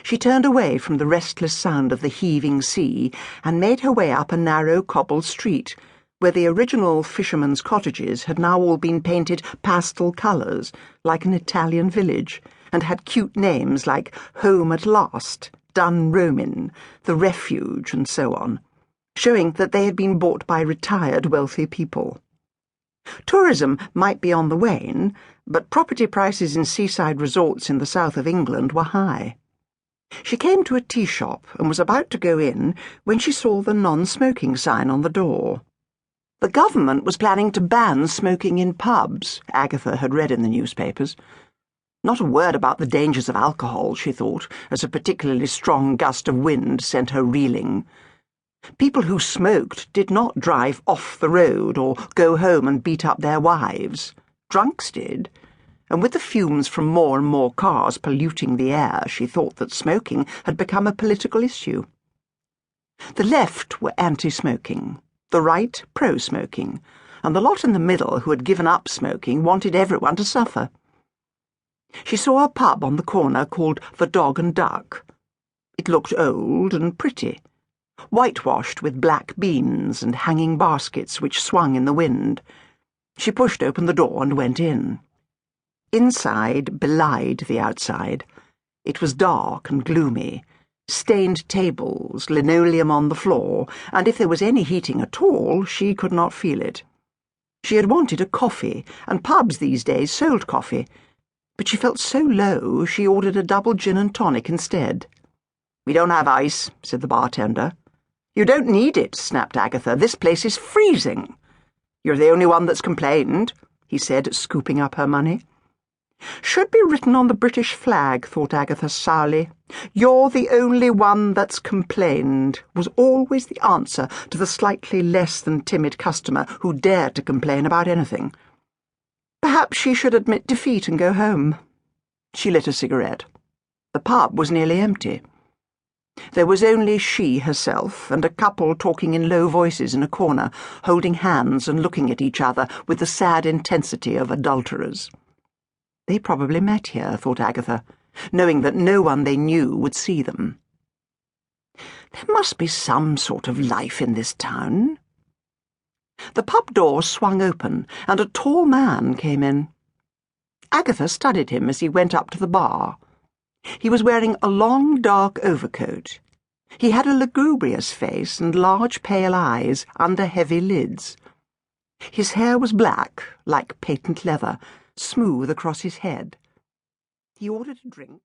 She turned away from the restless sound of the heaving sea and made her way up a narrow cobbled street, where the original fishermen's cottages had now all been painted pastel colours, like an Italian village, and had cute names like Home at Last, Dun Romin, The Refuge, and so on, showing that they had been bought by retired wealthy people. Tourism might be on the wane, but property prices in seaside resorts in the south of England were high. She came to a tea shop and was about to go in when she saw the non-smoking sign on the door. The government was planning to ban smoking in pubs, Agatha had read in the newspapers. Not a word about the dangers of alcohol, she thought, as a particularly strong gust of wind sent her reeling. People who smoked did not drive off the road or go home and beat up their wives. Drunks did, and with the fumes from more and more cars polluting the air, she thought that smoking had become a political issue. The left were anti-smoking, the right pro-smoking, and the lot in the middle who had given up smoking wanted everyone to suffer. She saw a pub on the corner called the Dog and Duck. It looked old and pretty, whitewashed with black beans and hanging baskets which swung in the wind. She pushed open the door and went in. Inside belied the outside. It was dark and gloomy, stained tables, linoleum on the floor, and if there was any heating at all, she could not feel it. She had wanted a coffee, and pubs these days sold coffee, but she felt so low she ordered a double gin and tonic instead. "We don't have ice," said the bartender. "You don't need it," snapped Agatha. "This place is freezing." "You're the only one that's complained," he said, scooping up her money. "Should be written on the British flag," thought Agatha sourly. "You're the only one that's complained," was always the answer to the slightly less than timid customer who dared to complain about anything. Perhaps she should admit defeat and go home. She lit a cigarette. The pub was nearly empty. There was only she herself and a couple talking in low voices in a corner, holding hands and looking at each other with the sad intensity of adulterers. They probably met here, thought Agatha, knowing that no one they knew would see them. There must be some sort of life in this town. The pub door swung open, and a tall man came in. Agatha studied him as he went up to the bar. He was wearing a long, dark overcoat. He had a lugubrious face and large, pale eyes under heavy lids. His hair was black, like patent leather, smooth across his head. He ordered a drink.